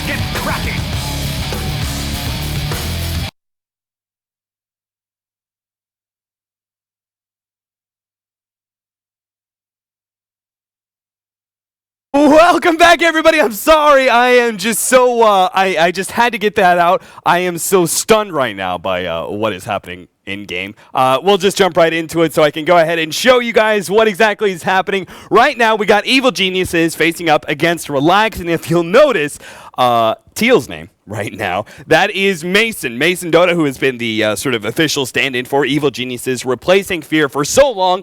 get cracking! Welcome back, everybody. I'm sorry. I am just so, I just had to get that out. I am so stunned right now by what is happening in-game. We'll just jump right into it so I can go ahead and show you guys what exactly is happening. Right now, we got Evil Geniuses facing up against Relax, and if you'll notice, Teal's name right now, that is Mason. Mason Dota, who has been the sort of official stand-in for Evil Geniuses, replacing Fear for so long.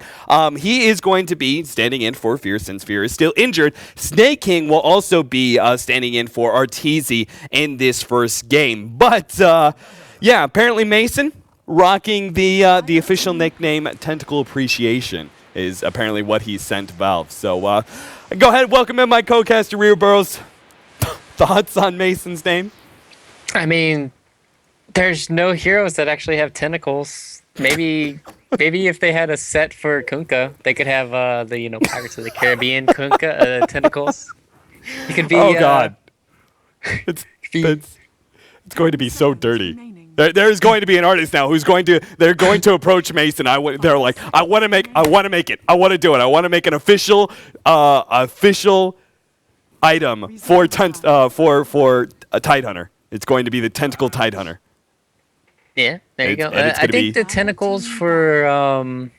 He is going to be standing in for Fear since Fear is still injured. Snake King will also be standing in for Arteezy in this first game. But, yeah, apparently Mason rocking the official nickname Tentacle Appreciation is apparently what he sent Valve. So, go ahead, welcome in my co-caster, Ryu Burrows. Thoughts on Mason's name? I mean, there's no heroes that actually have tentacles. Maybe if they had a set for Kunkka, they could have the Pirates of the Caribbean Kunkka tentacles. He could be. Oh God, it's going to be so dirty. There's going to be an artist now who's going to. They're going to approach Mason. They're like, I want to make it. I want to do it. I want to make an official item for a Tidehunter. It's going to be the Tentacle Tidehunter. Yeah, there you go. I think the tentacles for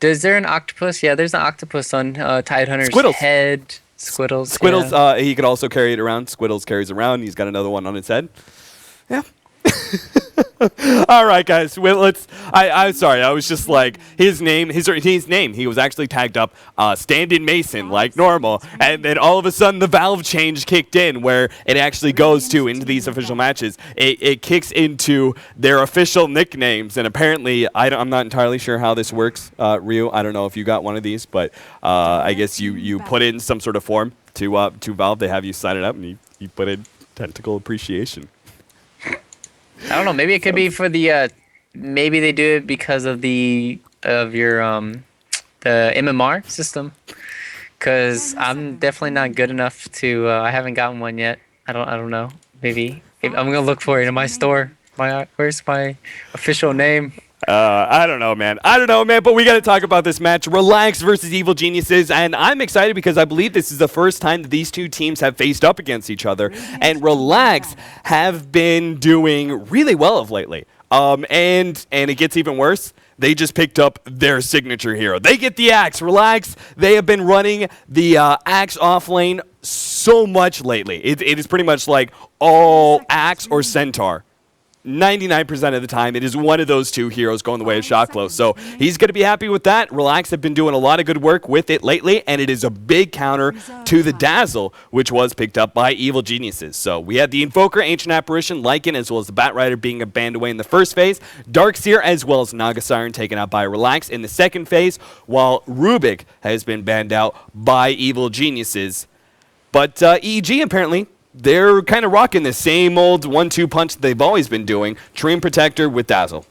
is there an octopus? Yeah, there's an octopus on Tidehunter's head. Squiddles. Squiddles. Yeah. He could also carry it around. Squiddles carries around. He's got another one on his head. Yeah. All right, guys. Well, I'm sorry. I was just like his name. He was actually tagged up Stand-in Mason like normal, and then all of a sudden the Valve change kicked in, where it actually goes into these official matches. It kicks into their official nicknames, and apparently I'm not entirely sure how this works, Ryu. I don't know if you got one of these, but I guess you put in some sort of form to Valve. They have you sign it up, and you put in Tentacle Appreciation. I don't know. Maybe it could be for the. Maybe they do it because of your the MMR system. Because I'm definitely not good enough to. I haven't gotten one yet. I don't know. Maybe I'm gonna look for it in my store. Where's my official name? I don't know, man. But we got to talk about this match. Relax versus Evil Geniuses. And I'm excited because I believe this is the first time that these two teams have faced up against each other. And Relax have been doing really well of lately. And it gets even worse. They just picked up their signature hero. They get the Axe. Relax. They have been running the Axe off lane so much lately. It is pretty much like all Axe or Centaur. 99% of the time, it is one of those two heroes going the way of Shockflow. So he's going to be happy with that. Relax have been doing a lot of good work with it lately, and it is a big counter to the Dazzle, which was picked up by Evil Geniuses. So we had the Invoker, Ancient Apparition, Lycan, as well as the Bat Rider being banned away in the first phase. Darkseer, as well as Naga Siren taken out by Relax in the second phase, while Rubik has been banned out by Evil Geniuses. But EG apparently, they're kind of rocking the same old 1-2 punch that they've always been doing. Treant Protector with Dazzle.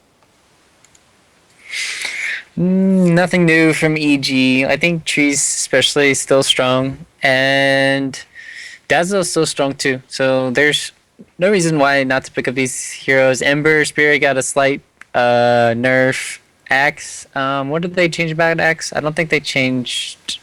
Nothing new from EG. I think Tree's especially still strong, and Dazzle's still strong too. So there's no reason why not to pick up these heroes. Ember, Spirit got a slight nerf. Axe. What did they change about Axe? I don't think they changed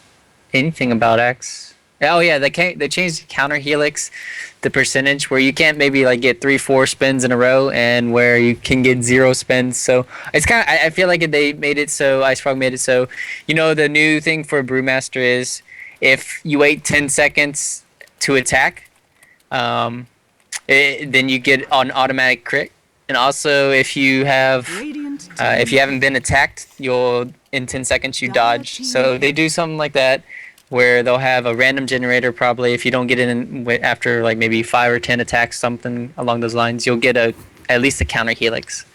anything about Axe. Oh yeah, they changed counter helix, the percentage where you can't maybe like get 3-4 spins in a row, and where you can get 0 spins. So it's kind of, I feel like they made it so, IceFrog made it so, the new thing for Brewmaster is if you wait 10 seconds to attack, then you get an automatic crit. And also if you haven't been attacked, in 10 seconds you dodge. So they do something like that, where they'll have a random generator probably. If you don't get it in after like maybe 5 or 10 attacks, something along those lines, you'll get at least a counter helix.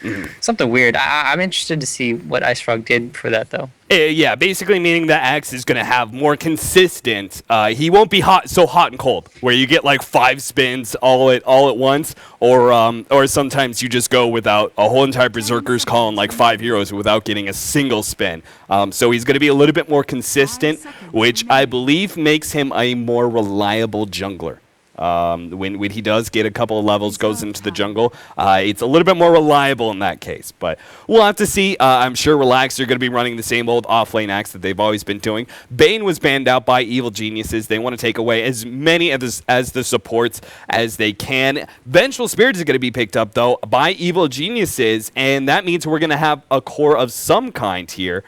Something weird. I'm interested to see what IceFrog did for that though. Yeah, basically meaning that Axe is going to have more consistent. He won't be so hot and cold, where you get like 5 spins all at once, or sometimes you just go without a whole entire Berserker's Call and like 5 heroes without getting a single spin. So he's going to be a little bit more consistent, which I believe makes him a more reliable jungler. When he does get a couple of levels, goes into the jungle, it's a little bit more reliable in that case. But we'll have to see. I'm sure Relax are going to be running the same old off-lane acts that they've always been doing. Bane was banned out by Evil Geniuses. They want to take away as many of as the supports as they can. Vengeful Spirit is going to be picked up, though, by Evil Geniuses, and that means we're going to have a core of some kind here.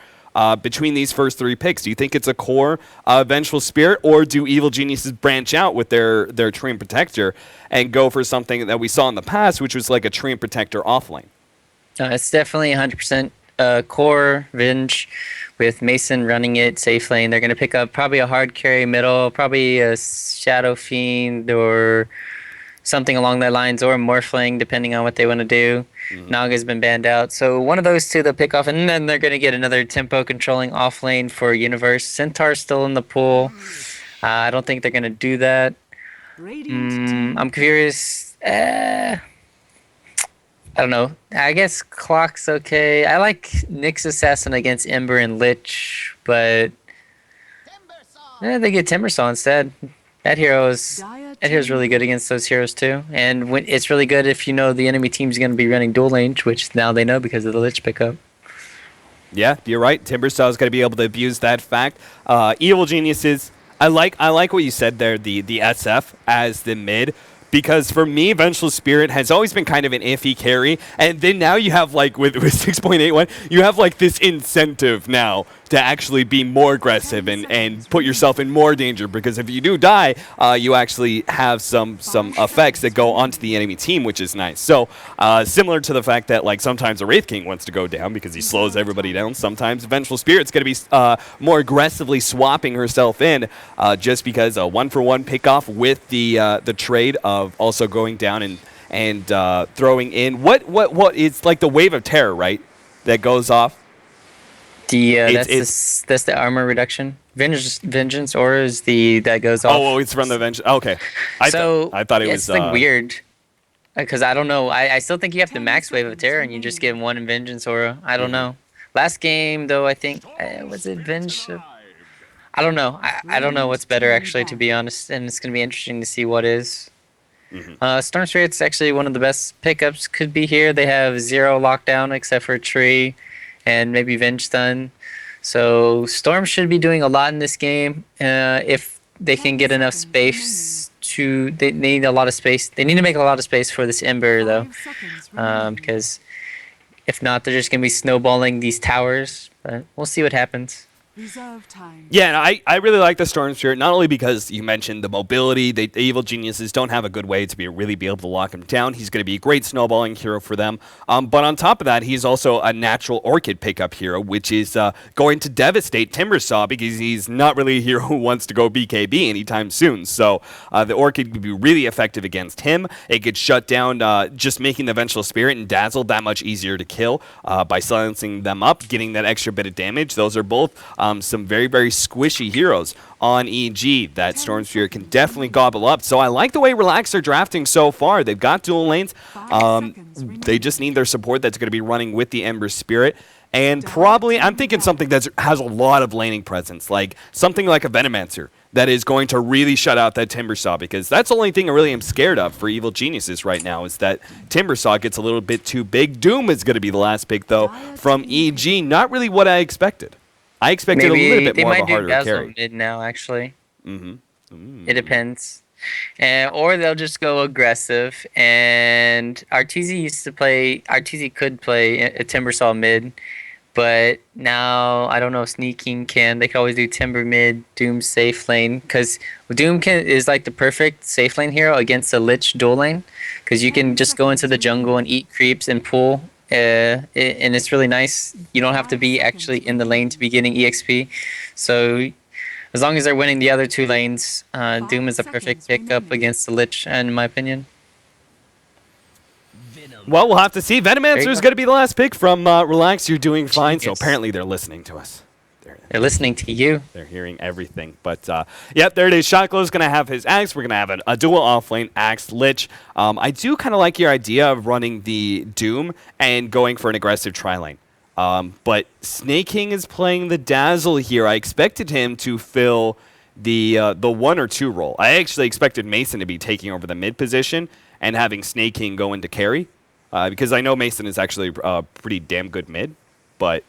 Between these first 3 picks, do you think it's a core Vengeful Spirit, or do Evil Geniuses branch out with their Tree and Protector and go for something that we saw in the past, which was like a Tree and Protector offlane? It's definitely 100% core Venge with Mason running it safe lane. They're going to pick up probably a hard carry middle, probably a Shadow Fiend or something along that lines, or a Morphling, depending on what they want to do. Naga's been banned out. So one of those two they'll pick off, and then they're going to get another tempo controlling off lane for Universe. Centaur's still in the pool. I don't think they're going to do that. I'm curious. I don't know. I guess Clock's okay. I like Nyx Assassin against Ember and Lich, but they get Timbersaw instead. That hero's really good against those heroes too, and it's really good if you know the enemy team's going to be running dual range, which now they know because of the Lich pickup. Yeah, you're right. Timbersaw is going to be able to abuse that fact. Evil Geniuses, I like what you said there. The SF as the mid. Because for me, Vengeful Spirit has always been kind of an iffy carry, and then now you have like with 6.81, you have like this incentive now to actually be more aggressive and put yourself in more danger. Because if you do die, you actually have some effects that go onto the enemy team, which is nice. So similar to the fact that like sometimes a Wraith King wants to go down because he slows everybody down. Sometimes Vengeful Spirit's going to be more aggressively swapping herself in, just because a 1-for-1 pickoff with the trade of also going down and throwing in what is like the Wave of Terror, right? That goes off. That's the armor reduction. Vengeance aura is that goes off. Oh, it's from the Vengeance. Okay, I thought it was. It's like weird because I don't know. I still think you have the max Wave of Terror and you just get one in Vengeance aura. I don't know. Last game though, I think was it Venge? I don't know. I don't know what's better actually, to be honest, and it's gonna be interesting to see what is. Storm Spirit's actually one of the best pickups could be here. They have 0 lockdown except for Tree and maybe Venge Stun. So Storm should be doing a lot in this game if they can get enough space to... They need a lot of space. They need to make a lot of space for this Ember though, because if not, they're just going to be snowballing these towers. But we'll see what happens. Yeah, and I really like the Storm Spirit, not only because you mentioned the mobility. The Evil Geniuses don't have a good way to really be able to lock him down. He's going to be a great snowballing hero for them. But on top of that, he's also a natural Orchid pickup hero, which is going to devastate Timbersaw because he's not really a hero who wants to go BKB anytime soon. So the Orchid could be really effective against him. It could shut down just making the Vengeful Spirit and Dazzle that much easier to kill by silencing them up, getting that extra bit of damage. Those are both some very, very squishy heroes on EG that Storm Spirit can definitely gobble up. So I like the way Relax are drafting so far. They've got dual lanes. They just need their support that's going to be running with the Ember Spirit. And probably, I'm thinking something that has a lot of laning presence, like something like a Venomancer that is going to really shut out that Timbersaw, because that's the only thing I really am scared of for Evil Geniuses right now is that Timbersaw gets a little bit too big. Doom is going to be the last pick, though, from EG. Not really what I expected. I expected a little bit more of a harder carry. They might do mid now, actually. It depends. Or they'll just go aggressive. And Arteezy could play a Timbersaw mid, but now I don't know if Sneaking can. They can always do Timber mid, Doom safe lane, because Doom is like the perfect safe lane hero against a Lich dual lane, because you can just go into the jungle and eat creeps and pull. And it's really nice. You don't have to be actually in the lane to be getting EXP. So as long as they're winning the other 2 lanes, Doom is a perfect pickup against the Lich, in my opinion. Well, we'll have to see. Venomancer is going to be the last pick from Relax. You're doing fine. So apparently they're listening to us. They're listening to you. They're hearing everything. But, yep, there it is. Shotglow's going to have his Axe. We're going to have a dual offlane Axe Lich. I do kind of like your idea of running the Doom and going for an aggressive tri-lane. But Snake King is playing the Dazzle here. I expected him to fill the 1 or 2 role. I actually expected Mason to be taking over the mid position and having Snake King go into carry, because I know Mason is actually pretty damn good mid, but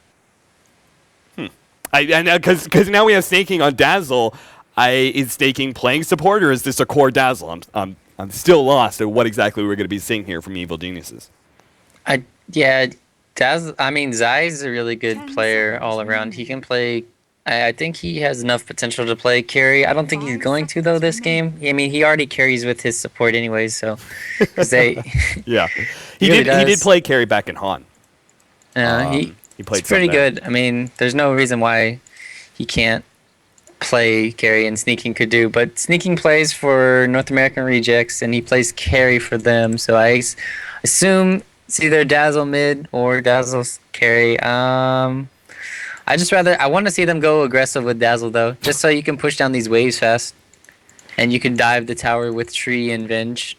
because now we have Snake King on Dazzle. Is Snake King playing support, or is this a core Dazzle? I'm still lost at what exactly we're going to be seeing here from Evil Geniuses. Yeah, Zai is a really good player all around. He can play. I think he has enough potential to play carry. I don't think he's going to though this game. I mean, he already carries with his support anyways, so because they. Yeah, he did. Really he did play carry back in Han. He played pretty good. I mean, there's no reason why he can't play carry, and Sneaking could do. But Sneaking plays for North American Rejects, and he plays carry for them. So I assume it's either Dazzle mid or Dazzle carry. I want to see them go aggressive with Dazzle though, just so you can push down these waves fast, and you can dive the tower with Tree and Venge.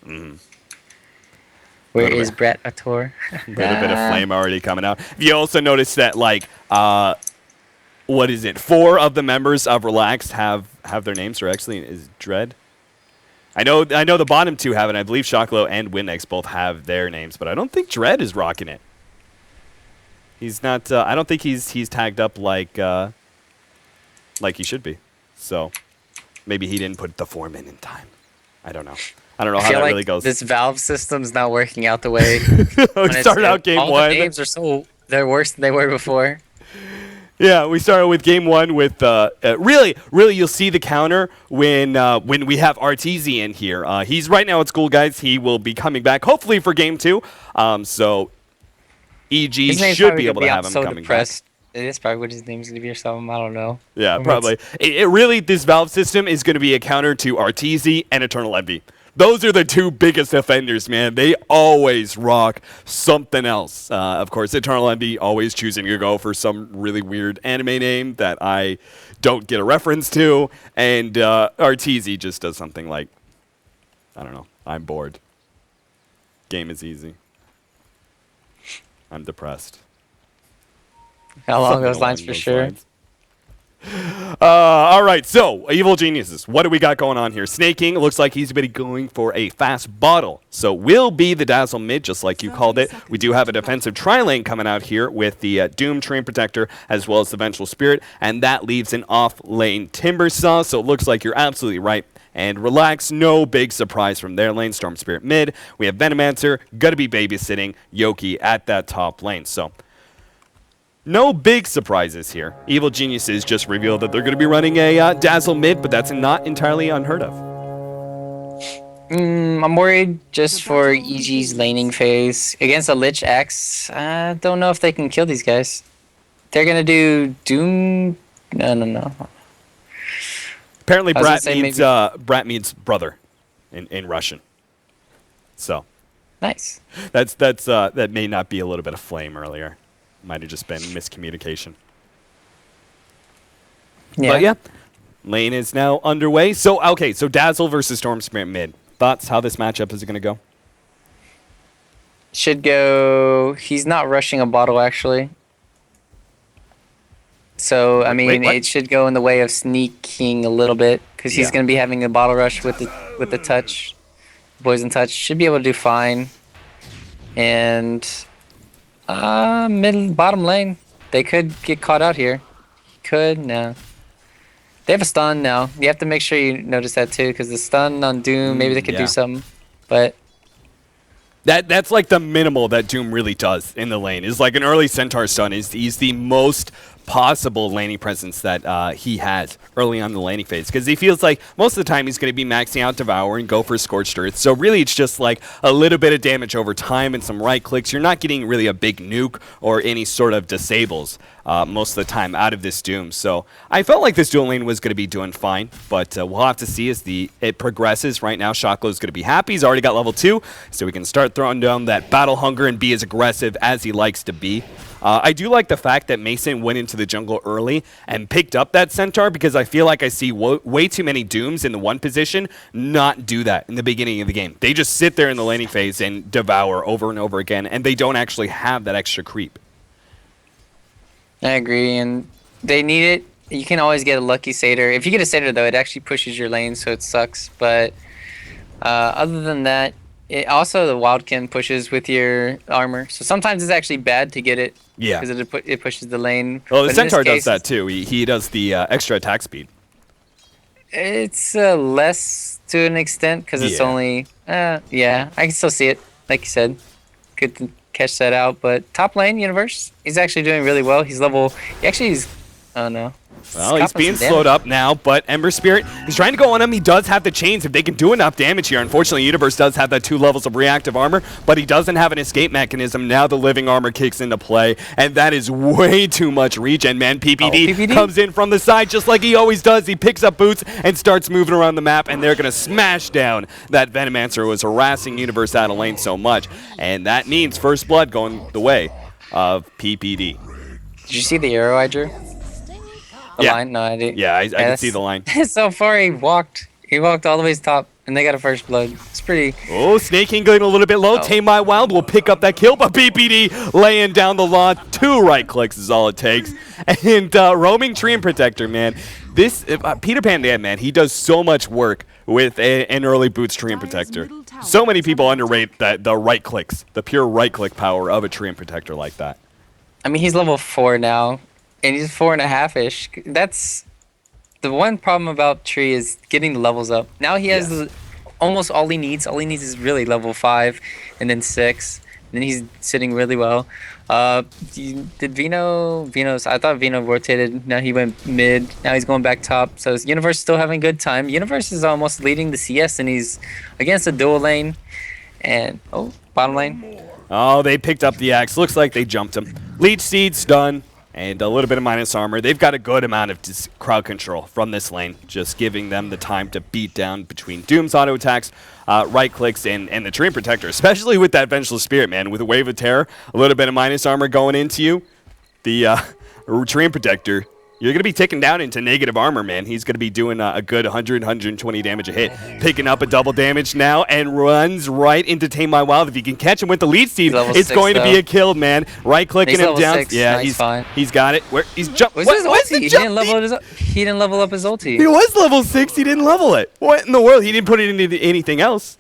Where is Brett Ator? A little bit of flame already coming out. You also notice that, like, what is it? 4 of the members of Relaxed have their names, or actually is Dread. I know the bottom 2 have it. I believe Shocklow and Winnex both have their names, but I don't think Dread is rocking it. He's not. I don't think he's tagged up like he should be. So maybe he didn't put the form in time. I don't know. I don't know how that really goes. This Valve system's not working out the way. We started out game 1. All the names they're worse than they were before. Yeah, we started with game 1 with really you'll see the counter when we have Arteezy in here. He's right now at school, guys. He will be coming back hopefully for game 2. So EG should be able to have him coming back. It is probably what his name's going to be or something. I don't know. Yeah, probably. It really, this Valve system is going to be a counter to Arteezy and Eternal Envy. Those are the 2 biggest offenders, man. They always rock something else. Of course, Eternal Envy always choosing to go for some really weird anime name that I don't get a reference to. And Arteezy just does something like, I don't know, I'm bored. Game is easy. I'm depressed. Along those lines for sure. All right, so Evil Geniuses, what do we got going on here? Snake King looks like he's been going for a fast bottle, so will be the Dazzle mid, just like you called it. We do have a defensive tri-lane coming out here with the Doom Train Protector as well as the Vengeful Spirit, and that leaves an off-lane Timber Saw, so it looks like you're absolutely right. And Relax, no big surprise from their lane. Storm Spirit mid. We have Venomancer, gonna be babysitting Yoki at that top lane, so no big surprises here. Evil Geniuses just revealed that they're going to be running a Dazzle mid, but that's not entirely unheard of. I'm worried just for EG's laning phase. Against a Lich X, I don't know if they can kill these guys. They're going to do Doom... No. Apparently Brat means brother in Russian. So. Nice. That may not be a little bit of flame earlier. Might have just been miscommunication. Yeah. But yeah, lane is now underway. So Dazzle versus Storm Spirit mid. Thoughts how this matchup is going to go? Should go. He's not rushing a bottle actually. So I mean, it should go in the way of sneaking a little bit because he's going to be having a bottle rush with the touch, poison touch. Should be able to do fine. And bottom lane, they could get caught out here. No. They have a stun now. You have to make sure you notice that too, because the stun on Doom, maybe they could do something. But that's like the minimal that Doom really does in the lane. Is like an early Centaur stun. He's the most possible laning presence that he has early on in the laning phase, because he feels like most of the time he's going to be maxing out Devour and go for Scorched Earth. So really it's just like a little bit of damage over time and some right clicks. You're not getting really a big nuke or any sort of disables most of the time out of this Doom. So I felt like this dual lane was going to be doing fine, but we'll have to see as it progresses. Right now Shocklow's going to be happy. He's already got level 2, so we can start throwing down that battle hunger and be as aggressive as he likes to be. I do like the fact that Mason went into the jungle early and picked up that Centaur, because I feel like I see way too many Dooms in the 1 position not do that in the beginning of the game. They just sit there in the laning phase and devour over and over again, and they don't actually have that extra creep. I agree, and they need it you can always get a lucky satyr. If you get a satyr though, it actually pushes your lane, so it sucks. But other than that, it also the wildkin pushes with your armor. So sometimes it's actually bad to get it. Yeah. Because it pushes the lane. Well, the But in this centaur does case, that too. He does the extra attack speed. it's less to an extent because it's Yeah. only. Yeah, I can still see it. Like you said, good to catch that out. But top lane universe, he's actually doing really well. He's level. He actually is. Oh no. Well, he's being slowed up now, but Ember Spirit, he's trying to go on him. He does have the chains if they can do enough damage here. Unfortunately, Universe does have that 2 levels of reactive armor, but he doesn't have an escape mechanism. Now the living armor kicks into play, and that is way too much regen, man. PPD comes in from the side just like he always does. He picks up boots and starts moving around the map, and they're going to smash down that Venomancer who was harassing Universe out of lane so much. And that means first blood going the way of PPD. Did you see the arrow I drew? The Yeah. line? No, I didn't. Yeah, I can see the line. So far, he walked all the way to top, and they got a first blood. It's pretty. Oh, Snake King going a little bit low. Oh. Tame My Wild will pick up that kill, but PPD laying down the law. 2 right clicks is all it takes. And roaming Treant Protector, man. This Peter Pan, man, he does so much work with an early boots Treant Protector. So many people underrate the right clicks, the pure right click power of a Treant Protector like that. I mean, he's level 4 now, and he's 4.5-ish. That's the one problem about Tree is getting the levels up. Now he has almost all he needs. All he needs is really level 5, and then 6. And then he's sitting really well. Did Vino's? I thought Vino rotated. Now he went mid. Now he's going back top. So Universe still having a good time. Universe is almost leading the CS, and he's against a dual lane. And bottom lane. Oh, they picked up the axe. Looks like they jumped him. Leech Seed's done, and a little bit of minus armor. They've got a good amount of crowd control from this lane, just giving them the time to beat down between Doom's auto attacks, right clicks, and the Treant Protector, especially with that Vengeful Spirit, man. With a Wave of Terror, a little bit of minus armor going into you, the Treant Protector, you're going to be ticking down into negative armor, man. He's going to be doing a good 100, 120 damage a hit. Picking up a double damage now and runs right into Tame My Wild. If you can catch him with the lead seed, it's 6, going to be a kill, man. Right clicking him down. 6. Yeah, no, he's fine. He's got it. Where he's jumped. Where's his ulti? He didn't level up his ulti. He was level 6. He didn't level it. What in the world? He didn't put it into anything else.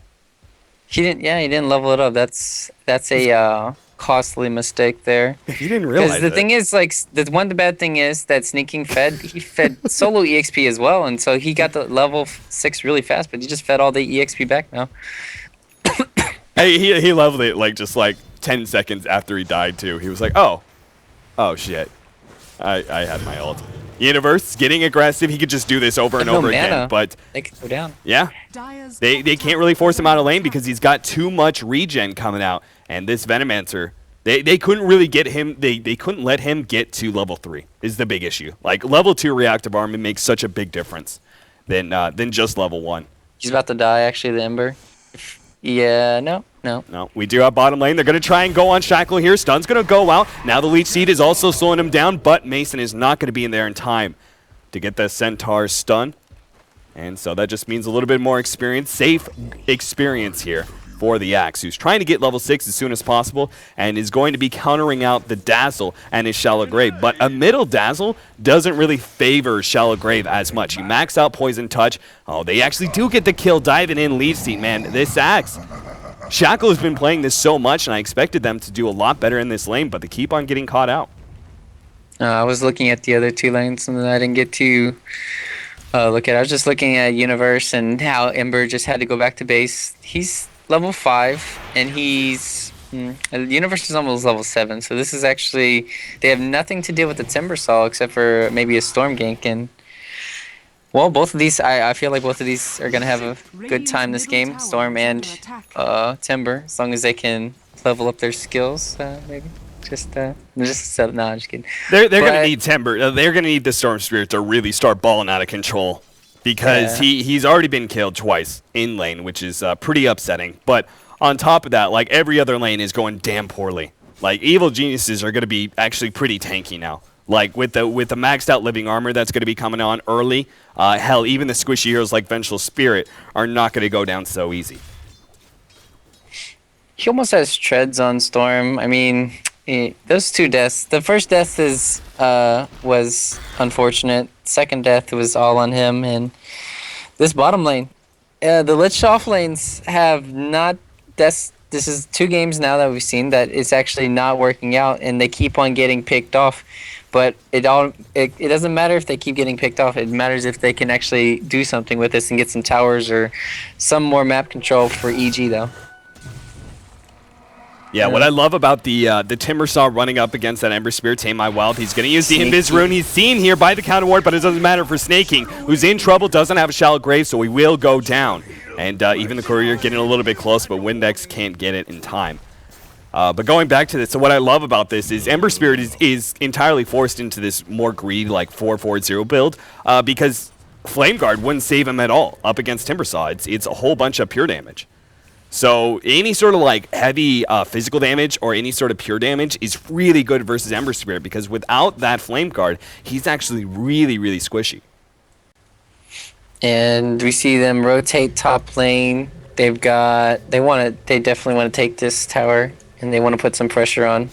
He didn't level it up. That's a costly mistake there. You didn't realize Because the thing is, like, the bad thing is that Sneaking he fed solo EXP as well, and so he got the level 6 really fast, but he just fed all the EXP back now. Hey, he leveled it just 10 seconds after he died too. He was like, oh shit, I had my ult. Universe getting aggressive. He could just do this over and over again, but they could go down. Yeah, they can't really force him out of lane because he's got too much regen coming out. And this Venomancer, they couldn't really get him. They couldn't let him get to level 3 is the big issue. Like level 2 reactive armor makes such a big difference than just level 1. He's about to die. Actually, the Ember. Yeah, no. We do have bottom lane. They're going to try and go on Shackle here. Stun's going to go out. Now the Leech Seed is also slowing him down, but Mason is not going to be in there in time to get the Centaur stun. And so that just means a little bit more experience, safe experience here for the Axe, who's trying to get level 6 as soon as possible and is going to be countering out the Dazzle and his Shallow Grave. But a middle Dazzle doesn't really favor Shallow Grave as much. You max out Poison Touch. Oh, they actually do get the kill diving in Leech Seed, man. This Axe, Shackle has been playing this so much, and I expected them to do a lot better in this lane, but they keep on getting caught out. I was looking at the other 2 lanes, and I didn't get to look at it. I was just looking at Universe and how Ember just had to go back to base. He's level 5, and he's Universe is almost level 7, so this is actually, they have nothing to do with the Timbersaw except for maybe a Storm gank, and well, both of these, I feel like both of these are gonna have a good time this game, Storm and Timber, as long as they can level up their skills, maybe. No, I'm just kidding. They're gonna need Timber. They're gonna need the Storm Spirit to really start balling out of control. Because he's already been killed twice in lane, which is pretty upsetting. But on top of that, like every other lane is going damn poorly. Like Evil Geniuses are going to be actually pretty tanky now. Like with the maxed out living armor that's going to be coming on early. Hell, even the squishy heroes like Vengeful Spirit are not going to go down so easy. He almost has treads on Storm. I mean, Those two deaths. The first death was unfortunate. Second death was all on him, and this bottom lane. The Lich off lanes have not. This is 2 games now that we've seen that it's actually not working out, and they keep on getting picked off. But it doesn't matter if they keep getting picked off. It matters if they can actually do something with this and get some towers or some more map control for EG though. Yeah, what I love about the Timbersaw running up against that Ember Spirit, Tame My Wild, he's going to use the Invis Rune. He's seen here by the counter ward, but it doesn't matter for Snaking, who's in trouble, doesn't have a Shallow Grave, so he will go down. And even the Courier getting a little bit close, but Windex can't get it in time. But going back to this, so what I love about this is Ember Spirit is entirely forced into this more greed, like 4-4-0 build, because Flame Guard wouldn't save him at all up against Timbersaw. It's a whole bunch of pure damage. So any sort of like heavy physical damage or any sort of pure damage is really good versus Ember Spirit, because without that Flame Guard, he's actually really, really squishy. And we see them rotate top lane. They definitely want to take this tower, and they want to put some pressure on.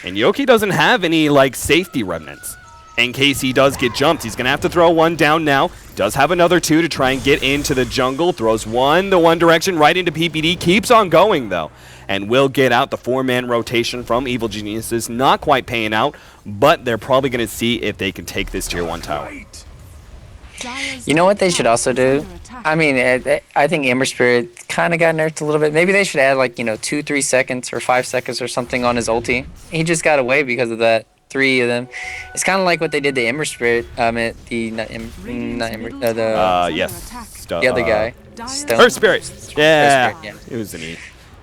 And Yoki doesn't have any like safety remnants. In case he does get jumped, he's going to have to throw one down now. Does have another 2 to try and get into the jungle. Throws one the one direction right into PPD. Keeps on going, though. And will get out the 4-man rotation from Evil Geniuses. Not quite paying out, but they're probably going to see if they can take this tier 1 tower. You know what they should also do? I mean, I think Ember Spirit kind of got nerfed a little bit. Maybe they should add like, 2-3 seconds or 5 seconds or something on his ulti. He just got away because of that. 3 of them. It's kind of like what they did to Ember Spirit. Yes. The other guy. Earth Spirit. Yeah. Earth Spirit, yeah. It was an E.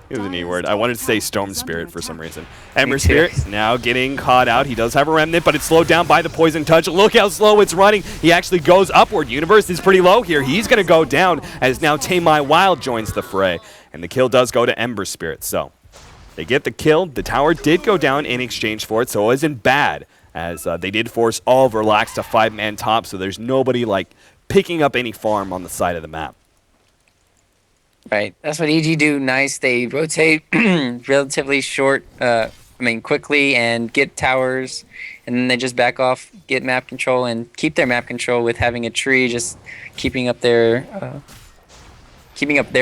It was an E word. I wanted to say Storm Spirit for some reason. Ember Spirit now getting caught out. He does have a remnant, but it's slowed down by the Poison Touch. Look how slow it's running. He actually goes upward. Universe is pretty low here. He's going to go down as now Tame My Wild joins the fray. And the kill does go to Ember Spirit. So they get the kill. The tower did go down in exchange for it, so it wasn't bad, as they did force all of Relax to 5-man top, so there's nobody like picking up any farm on the side of the map. Right. That's what EG do nice. They rotate relatively quickly and get towers, and then they just back off, get map control, and keep their map control with having a tree just keeping up their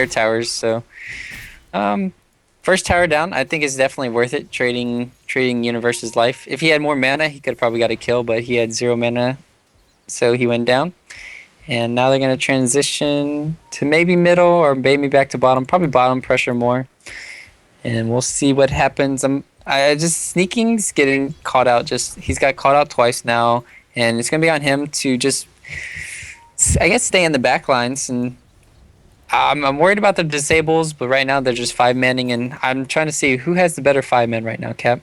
towers. So, first tower down, I think is definitely worth it, trading Universe's life. If he had more mana, he could have probably got a kill, but he had 0 mana, so he went down. And now they're going to transition to maybe middle or maybe back to bottom. Probably bottom, pressure more. And we'll see what happens. Sneaking's getting caught out. He's got caught out twice now. And it's going to be on him to just, I guess, stay in the back lines. And I'm worried about the disables, but right now they're just 5-manning. And I'm trying to see who has the better 5-man right now, Cap.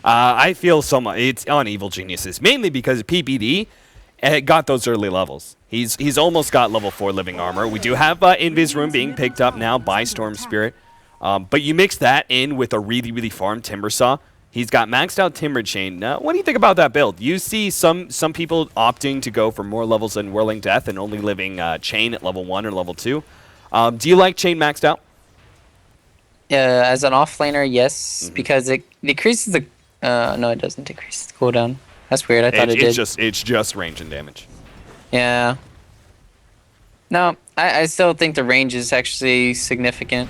I feel so much. It's on Evil Geniuses, mainly because PPD got those early levels. He's almost got level 4 living armor. We do have Invis Rune being picked up now by Storm Spirit. But you mix that in with a really, really farmed Timbersaw. He's got maxed out Timber Chain. What do you think about that build? You see some people opting to go for more levels than Whirling Death and only living Chain at level 1 or level 2. Do you like Chain maxed out? As an offlaner, yes, because it decreases the... no, it doesn't decrease the cooldown. That's weird. I thought it did. It's just range and damage. Yeah. No, I still think the range is actually significant.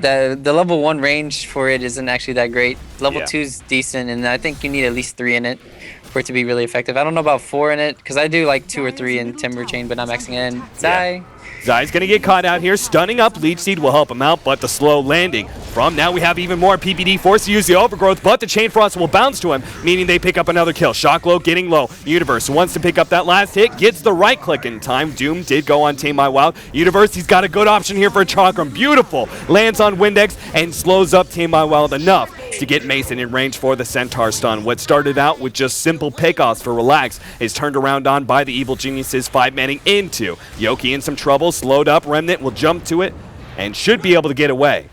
The level 1 range for it isn't actually that great. Level 2 is decent, and I think you need at least 3 in it for it to be really effective. I don't know about 4 in it, because I do like 2 or 3 in Timber Chain, but not maxing it in. Zai. Zai's going to get caught out here. Stunning up. Leech Seed will help him out, but the slow landing. From now we have even more PPD forced to use the Overgrowth, but the Chain Frost will bounce to him, meaning they pick up another kill. Shock Low getting low. Universe wants to pick up that last hit, gets the right click in time. Doom did go on Tame My Wild. Universe, he's got a good option here for a Chakram. Beautiful. Lands on Windex and slows up Tame My Wild enough to get Mason in range for the Centaur stun. What started out with just simple pickoffs for Relax is turned around on by the Evil Geniuses, 5-manning into Yoki in some trouble. Slowed up. Remnant will jump to it and should be able to get away.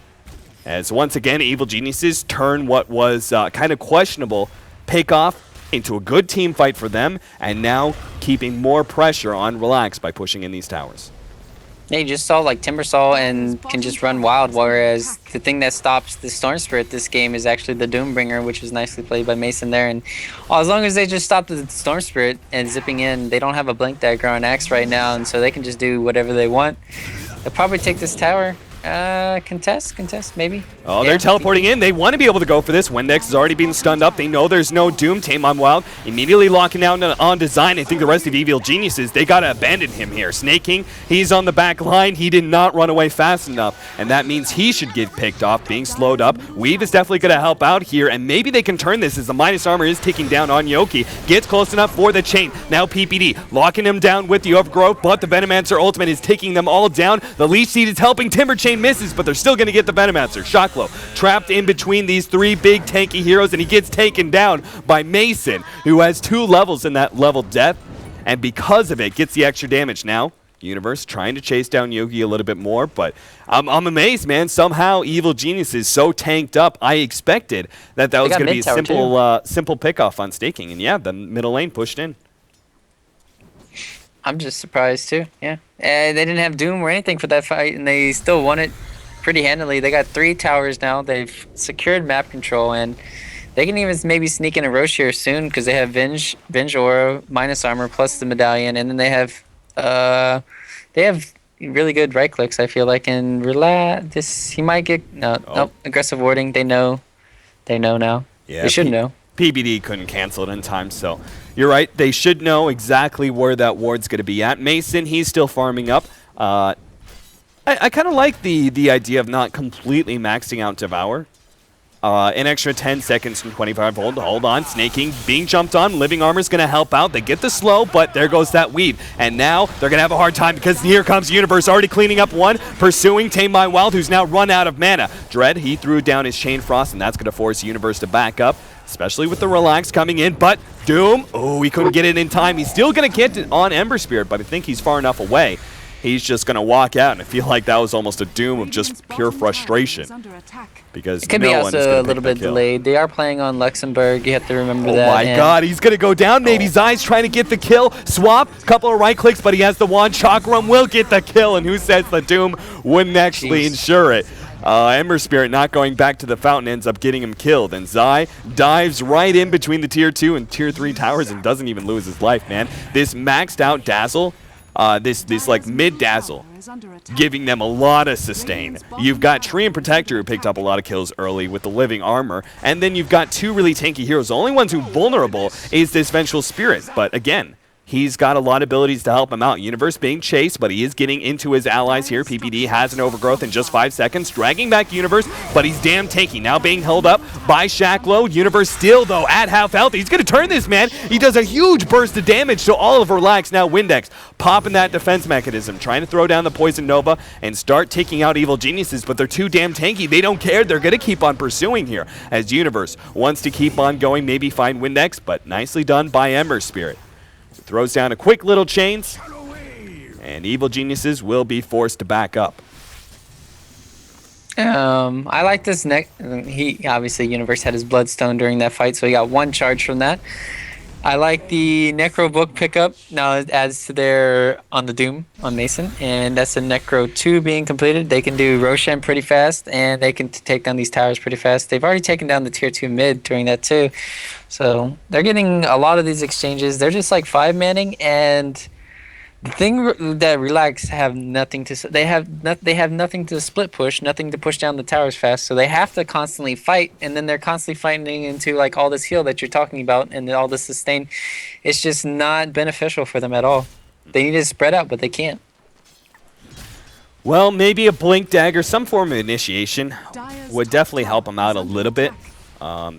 As once again, Evil Geniuses turn what was kind of questionable pickoff into a good team fight for them, and now keeping more pressure on Relax by pushing in these towers. Yeah, you just saw like Timbersaw and can just run wild, whereas the thing that stops the Storm Spirit this game is actually the Doombringer, which was nicely played by Mason there. And as long as they just stop the Storm Spirit and zipping in, they don't have a Blink Dagger on Axe right now, and so they can just do whatever they want. They'll probably take this tower. Contest, maybe. Oh, Yeah. they're teleporting in. They want to be able to go for this. Windex has already been stunned up. They know there's no Doom. Tame on Wild immediately locking down on Design. I think the rest of Evil Geniuses, they got to abandon him here. Snake King, he's on the back line. He did not run away fast enough, and that means he should get picked off, being slowed up. Weave is definitely going to help out here, and maybe they can turn this as the minus armor is ticking down on Yoki. Gets close enough for the chain. Now PPD locking him down with the Overgrowth, but the Venomancer ultimate is taking them all down. The Leech Seed is helping. Timber Chain misses, but they're still going to get the Venomancer. Shocklow trapped in between these three big tanky heroes, and he gets taken down by Mason, who has 2 levels in that level depth, and because of it, gets the extra damage. Now, Universe trying to chase down Yogi a little bit more, but I'm amazed, man. Somehow, Evil Genius is so tanked up. I expected that was going to be a simple pick-off on Staking, and yeah, the middle lane pushed in. I'm just surprised too. Yeah, they didn't have Doom or anything for that fight, and they still won it pretty handily. They got 3 towers now. They've secured map control, and they can even maybe sneak in a Roche here soon because they have Venge Aura, minus armor, plus the medallion, and then they have really good right clicks. I feel like, and he might get nope, aggressive warding. They know now. Yeah, they should know. PBD couldn't cancel it in time, so you're right. They should know exactly where that ward's going to be at. Mason, he's still farming up. I kind of like the idea of not completely maxing out Devour. An extra 10 seconds from 25 volt. Hold on. Snaking being jumped on. Living Armor's going to help out. They get the slow, but there goes that weave. And now they're going to have a hard time because here comes Universe already cleaning up one. Pursuing Tame My Wild, who's now run out of mana. Dread, he threw down his Chain Frost, and that's going to force Universe to back up, especially with the Relax coming in. But Doom, oh, he couldn't get it in time. He's still going to get it on Ember Spirit, but I think he's far enough away. He's just going to walk out, and I feel like that was almost a Doom of just pure frustration. Because it could be also a little bit delayed. They are playing on Luxembourg. You have to remember that. Oh my God, he's going to go down. Maybe Zai's trying to get the kill. Swap, couple of right clicks, but he has the wand. Chakram will get the kill, and who says the Doom wouldn't actually ensure it? Ember Spirit not going back to the fountain ends up getting him killed, and Zai dives right in between the tier 2 and tier 3 towers and doesn't even lose his life, man. This maxed out Dazzle, this like mid Dazzle, giving them a lot of sustain. You've got Tree and Protector, who picked up a lot of kills early with the Living Armor, and then you've got 2 really tanky heroes. The only ones who vulnerable is this Vengeful Spirit, but again, he's got a lot of abilities to help him out. Universe being chased, but he is getting into his allies here. PPD has an Overgrowth in just 5 seconds, dragging back Universe, but he's damn tanky. Now being held up by Shacklow. Universe still, though, at half health. He's going to turn this, man. He does a huge burst of damage to all of Relax. Now Windex popping that defense mechanism, trying to throw down the Poison Nova and start taking out Evil Geniuses, but they're too damn tanky. They don't care. They're going to keep on pursuing here as Universe wants to keep on going, maybe find Windex, but nicely done by Ember Spirit. Throws down a quick little chains, and Evil Geniuses will be forced to back up. I like this he obviously Universe had his Bloodstone during that fight, so he got 1 charge from that. I like the Necro Book pickup. Now it adds to their on the Doom on Mason, and that's a Necro 2 being completed. They can do Roshan pretty fast, and they can take down these towers pretty fast. They've already taken down the tier 2 mid during that too. So they're getting a lot of these exchanges. They're just like 5-manning, and the thing that Relax have nothing to they have nothing to split push, nothing to push down the towers fast. So they have to constantly fight, and then they're constantly fighting into like all this heal that you're talking about and all this sustain. It's just not beneficial for them at all. They need to spread out, but they can't. Well, maybe a Blink Dagger, some form of initiation would definitely help them out a little bit.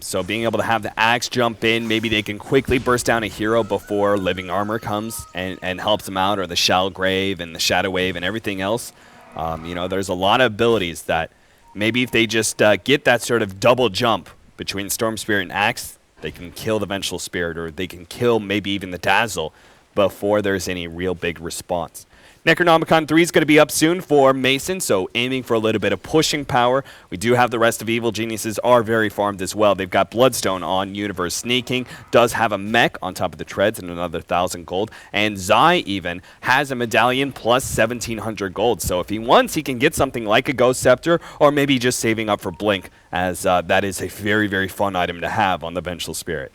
So being able to have the Axe jump in, maybe they can quickly burst down a hero before Living Armor comes and helps them out, or the Shell Grave and the Shadow Wave and everything else. You know, there's a lot of abilities that maybe if they just get that sort of double jump between Storm Spirit and Axe, they can kill the Vengeful Spirit, or they can kill maybe even the Dazzle before there's any real big response. Necronomicon 3 is going to be up soon for Mason, so aiming for a little bit of pushing power. We do have the rest of Evil Geniuses are very farmed as well. They've got Bloodstone on Universe Sneaking, does have a mech on top of the treads and another 1,000 gold, and Zai even has a medallion plus 1,700 gold. So if he wants, he can get something like a Ghost Scepter, or maybe just saving up for Blink, as that is a very, very fun item to have on the Vengeful Spirit.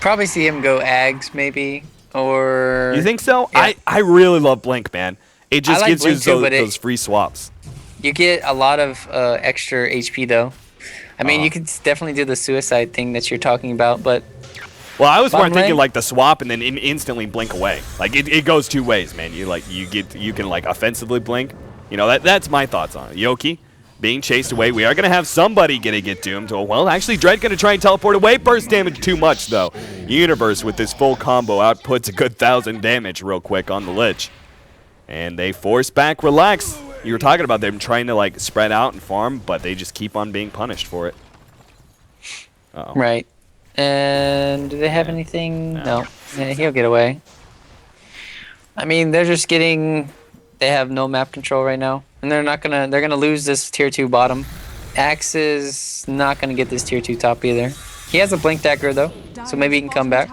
Probably see him go Ags, maybe. Or you think so? Yeah. I really love Blink, man. It just like gives you Blink too, but those free swaps. You get a lot of extra HP though. I mean, you could definitely do the suicide thing that you're talking about, but well, I was more bottom thinking lane? like the swap and then instantly blink away. Like it goes two ways, man. You can like offensively blink. You know that's my thoughts on it. Yoki being chased away. We are going to have somebody gonna get doomed. Oh, well, actually, Dread going to try and teleport away. Burst damage too much, though. Universe with this full combo outputs a good 1,000 damage real quick on the Lich. And they force back Relax. You were talking about them trying to, like, spread out and farm, but they just keep on being punished for it. Uh-oh. Right. And do they have anything? No. Yeah, he'll get away. I mean, they're just getting... They have no map control right now. And they're gonna lose this tier 2 bottom. Axe is not gonna get this tier 2 top either. He has a blink dagger though, so maybe he can come back.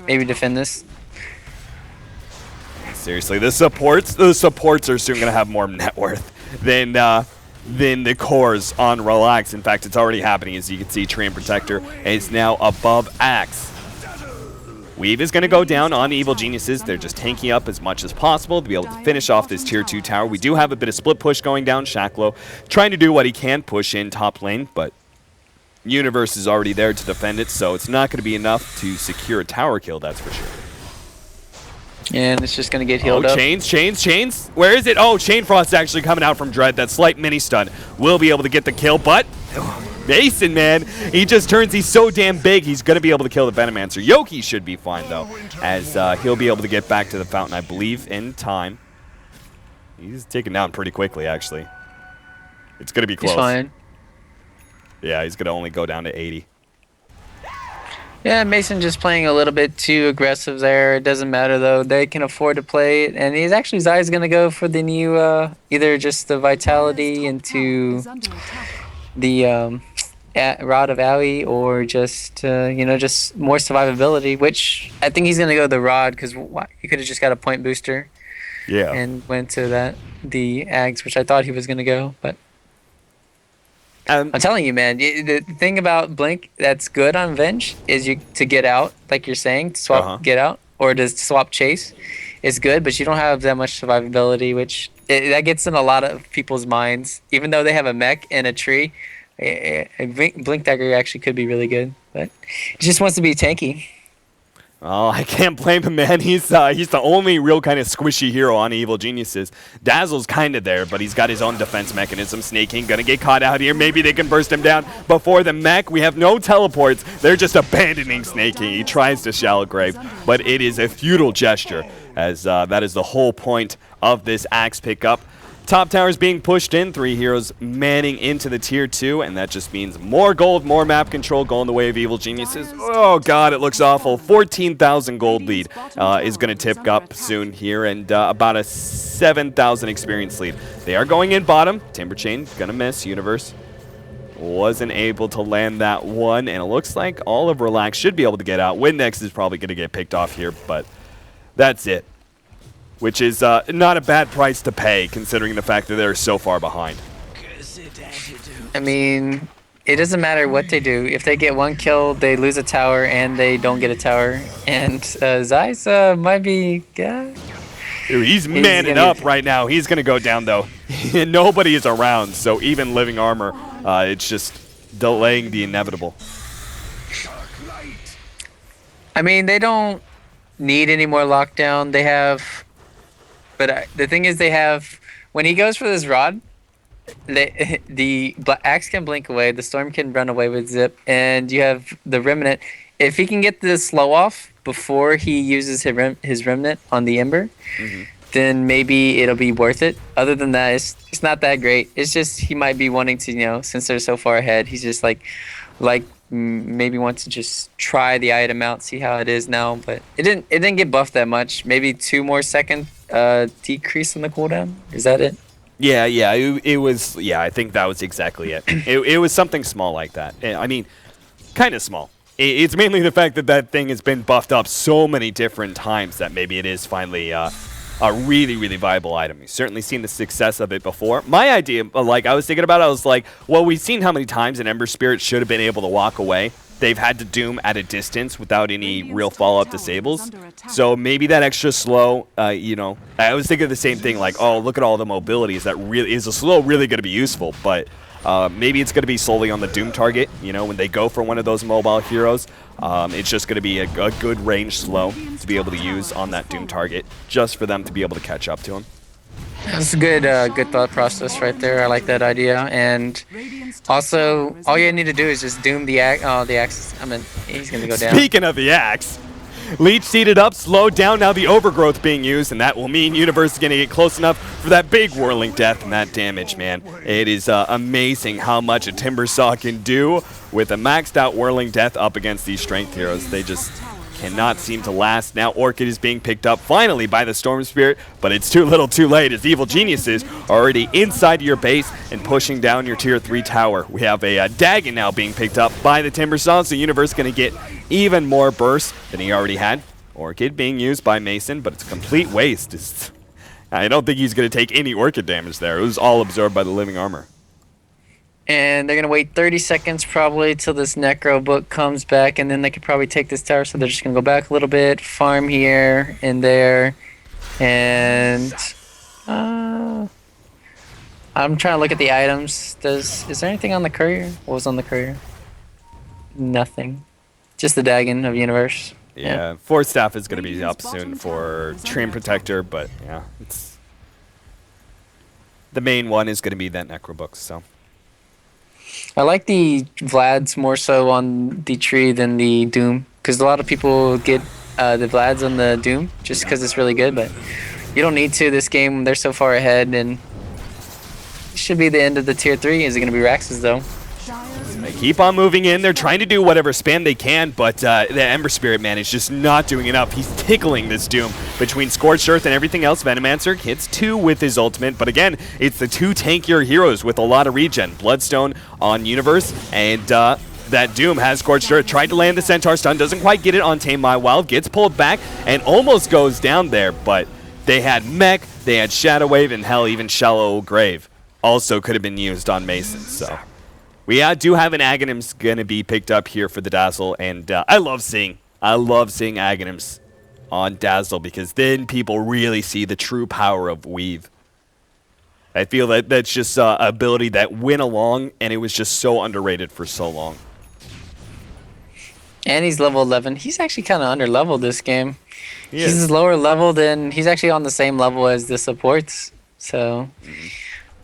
Maybe defend this. Seriously, the supports are soon gonna have more net worth than the cores on Relax. In fact, it's already happening. As you can see, Train Protector is now above Axe. Weave is going to go down on Evil Geniuses. They're just tanking up as much as possible to be able to finish off this tier 2 tower. We do have a bit of split push going down. Shacklo trying to do what he can, push in top lane, but Universe is already there to defend it, so it's not going to be enough to secure a tower kill, that's for sure. And it's just going to get healed up. Chains. Where is it? Oh, Chain Frost actually coming out from Dread. That slight mini stun will be able to get the kill, but... Mason, man, he just turns. He's so damn big. He's going to be able to kill the Venomancer. Yoki should be fine, though, as he'll be able to get back to the fountain, I believe, in time. He's taken down pretty quickly, actually. It's going to be close. He's fine. Yeah, he's going to only go down to 80. Yeah, Mason just playing a little bit too aggressive there. It doesn't matter, though. They can afford to play it. And he's actually, Zai's going to go for the new, either just the Vitality into... the Rod of Owie, or just just more survivability, which I think he's gonna go the Rod, because he could have just got a point booster, and went to the Ags, which I thought he was gonna go. But I'm telling you, man, the thing about Blink that's good on Venge is to get out, like you're saying, to swap get out, or to swap chase is good, but you don't have that much survivability, which that gets in a lot of people's minds. Even though they have a mech and a tree, a Blink Dagger actually could be really good, but he just wants to be tanky. Oh, I can't blame him, man. He's the only real kind of squishy hero on Evil Geniuses. Dazzle's kind of there, but he's got his own defense mechanism. Snaking, gonna get caught out here. Maybe they can burst him down before the mech. We have no teleports. They're just abandoning Snaking. He tries to Shallow Grave, but it is a futile gesture, as that is the whole point of this Axe pickup. Top towers being pushed in, 3 heroes manning into the tier 2, and that just means more gold, more map control going the way of Evil Geniuses. Oh god, it looks awful. 14,000 gold lead is going to tip up soon here, and about a 7,000 experience lead. They are going in bottom. Timber Chain going to miss. Universe wasn't able to land that one, and it looks like all of Relax should be able to get out. Windex is probably going to get picked off here, but that's it. Which is not a bad price to pay, considering the fact that they're so far behind. I mean, it doesn't matter what they do. If they get 1 kill, they lose a tower, and they don't get a tower. And Zeiss might be... Dude, he's manning up right now. He's going to go down, though. Nobody is around, so even living armor, it's just delaying the inevitable. I mean, they don't need any more lockdown. They have... But the thing is, they have, when he goes for this Rod, the Axe can blink away, the Storm can run away with Zip, and you have the Remnant. If he can get the slow off before he uses his Remnant on the Ember, then maybe it'll be worth it. Other than that, it's not that great. It's just he might be wanting to, since they're so far ahead, he's just like maybe want to just try the item out, see how it is now. But it didn't get buffed that much. Maybe 2 more second decrease in the cooldown. Is that it? Yeah, it was. Yeah, I think that was exactly it. It was something small like that. I mean, kind of small. It's mainly the fact that that thing has been buffed up so many different times that maybe it is finally a really, really viable item. We've certainly seen the success of it before. My idea, like I was thinking about it, I was like, well, we've seen how many times an Ember Spirit should have been able to walk away. They've had to Doom at a distance without any real follow-up disables. So maybe that extra slow, you know, I was thinking the same thing, like, oh, look at all the mobilities. That really is a slow really going to be useful, but maybe it's going to be solely on the Doom target. You know, when they go for one of those mobile heroes, it's just going to be a good range slow to be able to use on that Doom target, just for them to be able to catch up to him. That's a good thought process right there. I like that idea. And also, all you need to do is just Doom the axe. Oh, the axe. I mean, he's going to go down. Speaking of the axe, Leech seated up, slowed down, now the overgrowth being used, and that will mean Universe is going to get close enough for that big whirling death and that damage, man. It is amazing how much a Timbersaw can do with a maxed out whirling death up against these strength heroes. They just cannot seem to last. Now Orchid is being picked up finally by the Storm Spirit, but it's too little too late as Evil Geniuses are already inside your base and pushing down your tier 3 tower. We have a Dagon now being picked up by the Timbersaw, so Universe is going to get even more bursts than he already had. Orchid being used by Mason, but it's a complete waste. I don't think he's going to take any Orchid damage there. It was all absorbed by the Living Armor. And they're going to wait 30 seconds probably till this Necro book comes back, and then they could probably take this tower, so they're just going to go back a little bit, farm here and there, and I'm trying to look at the items. Is there anything on the courier? What was on the courier? Nothing. Just the Dagon of Universe. Yeah, Force Staff is going to be up soon for Train Protector, but yeah, it's the main one is going to be that Necro book, so. I like the Vlads more so on the tree than the Doom, because a lot of people get the Vlads on the Doom just because it's really good, but you don't need to this game. They're so far ahead, and it should be the end of the tier 3. Is it going to be Rax's, though? They keep on moving in. They're trying to do whatever spam they can, but the Ember Spirit, man, is just not doing enough. He's tickling this Doom between Scorched Earth and everything else. Venomancer hits 2 with his ultimate, but again, it's the 2 tankier heroes with a lot of regen. Bloodstone on Universe, and that Doom has Scorched Earth. Tried to land the Centaur stun, doesn't quite get it on Tame My Wild, gets pulled back, and almost goes down there, but they had Mech, they had Shadow Wave, and hell, even Shallow Grave also could have been used on Mason, so. We do have an Aghanims going to be picked up here for the Dazzle, and I love seeing Aghanims on Dazzle, because then people really see the true power of Weave. I feel that that's just an ability that went along, and it was just so underrated for so long. And he's level 11. He's actually kind of under-leveled this game. He's lower level than... He's actually on the same level as the supports, so...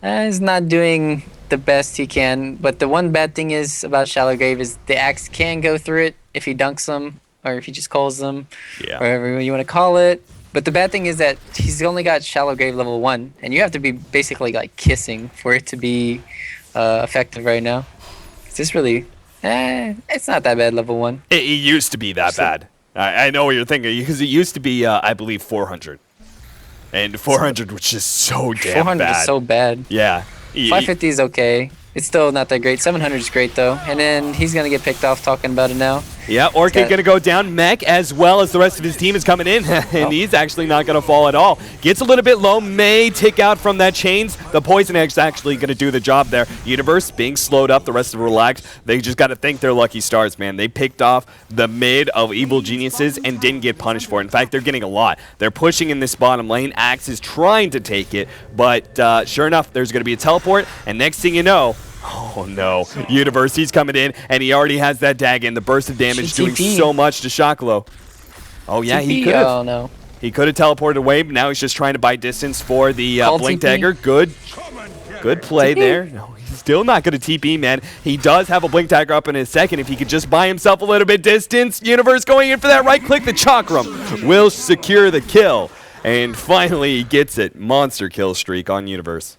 he's not doing the best he can, but the one bad thing is about Shallow Grave is the axe can go through it if he dunks them, or if he just calls them, whatever you want to call it. But the bad thing is that he's only got Shallow Grave level 1, and you have to be basically like kissing for it to be effective right now. It's really, it's not that bad level 1. It used to be that bad. I know what you're thinking, because it used to be, I believe, 400. And 400 was just so damn 400 bad. is so bad. Yeah. 550 is okay. It's still not that great. 700 is great, though. And then he's going to get picked off talking about it now. Yeah, Orchid going to go down. Mech, as well as the rest of his team, is coming in, and he's actually not going to fall at all. Gets a little bit low, may tick out from that chains. The Poison Egg's actually going to do the job there. Universe being slowed up, the rest of Relax. They just got to thank their lucky stars, man. They picked off the mid of Evil Geniuses and didn't get punished for it. In fact, they're getting a lot. They're pushing in this bottom lane. Axe is trying to take it, but sure enough, there's going to be a teleport, and next thing you know, oh no, Universe, he's coming in, and he already has that Dagon. The burst of damage doing so much to Shocklow. Oh yeah, he could have. Oh no. He could have teleported away, but now he's just trying to buy distance for the Blink Dagger. Good play there. No, he's still not going to TP, man. He does have a Blink Dagger up in a second. If he could just buy himself a little bit distance. Universe going in for that right click. The Chakram will secure the kill. And finally, he gets it. Monster kill streak on Universe.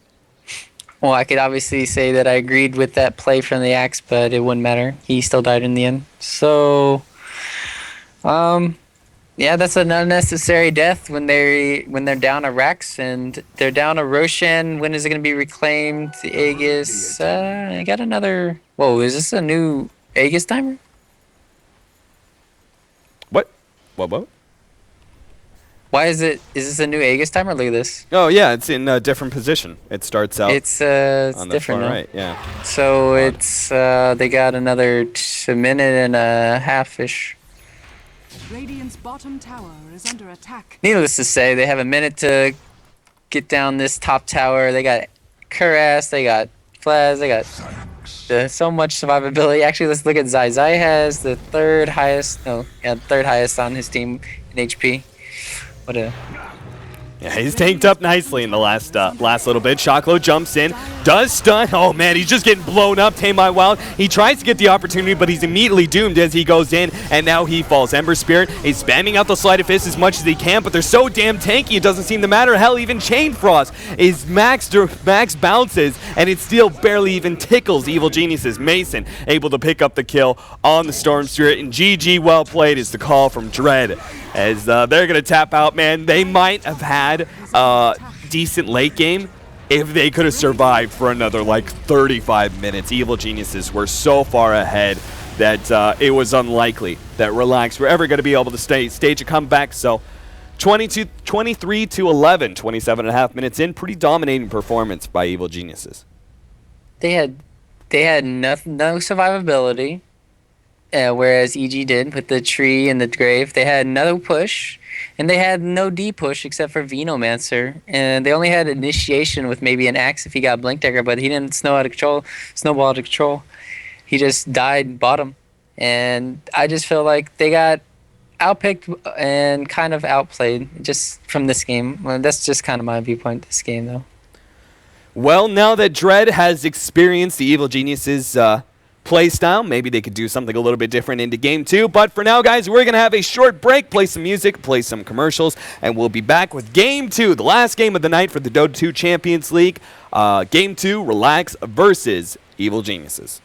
Well, I could obviously say that I agreed with that play from the Axe, but it wouldn't matter. He still died in the end. So, um, yeah, that's an unnecessary death when they're down a Rex and they're down a Roshan. When is it gonna be reclaimed? The Aegis. I got another. Whoa, is this a new Aegis timer? What? What? Why is it? Is this a new Aegis timer? Look at this. Oh yeah, it's in a different position. It starts out It's on the different far now. right. Yeah. So Odd. it's they got another a minute and a half ish. Radiant's bottom tower is under attack. Needless to say, they have a minute to get down this top tower. They got Kuras, they got Flaz, they got so much survivability. Actually, let's look at Zai. Zai has the third highest on his team in HP. What a Yeah, he's tanked up nicely in the last little bit. Shockley jumps in, does stun. Oh man, he's just getting blown up. Tame My Wild. He tries to get the opportunity, but he's immediately doomed as he goes in, and now he falls. Ember Spirit is spamming out the Sleight of Fist as much as he can, but they're so damn tanky, it doesn't seem to matter. Hell, even Chain Frost is max bounces, and it still barely even tickles Evil Geniuses. Mason able to pick up the kill on the Storm Spirit, and GG well played is the call from Dread. As they're going to tap out, man. They might have had a decent late game if they could have survived for another like 35 minutes. Evil Geniuses were so far ahead that it was unlikely that Relax were ever going to be able to stage a comeback. So 23 to 11, 27 and a half minutes in. Pretty dominating performance by Evil Geniuses. they had no survivability. Whereas EG did with the tree and the grave. They had no push, and they had no D push except for Venomancer. And they only had initiation with maybe an axe if he got Blink Dagger, but he didn't snowball out of control. He just died bottom. And I just feel like they got outpicked and kind of outplayed just from this game. Well, that's just kind of my viewpoint this game, though. Well, now that Dread has experienced the Evil Geniuses play style, maybe they could do something a little bit different into game 2. But for now, guys, we're going to have a short break, play some music, play some commercials, and we'll be back with game 2, the last game of the night for the Dota 2 Champions League. Game 2, Relax versus Evil Geniuses.